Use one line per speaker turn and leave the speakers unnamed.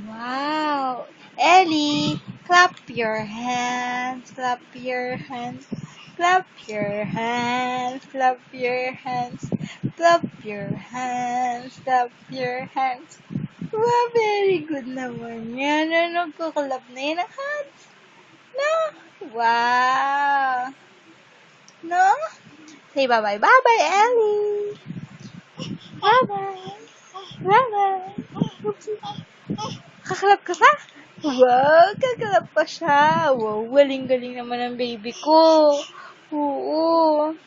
Wow! Ellie, clap your hands, clap your hands, clap your hands, clap your hands, clap your hands, clap your hands. Wow, very good naman yan. Ano, nagkukulap na yun ang hands? No? Wow! No? Say bye-bye. Bye-bye, Ellie! Bye-bye! Bye-bye! Kakalap ka pa? Wow, kakalap pa siya. Wow, galing-galing naman ang baby ko. Oo.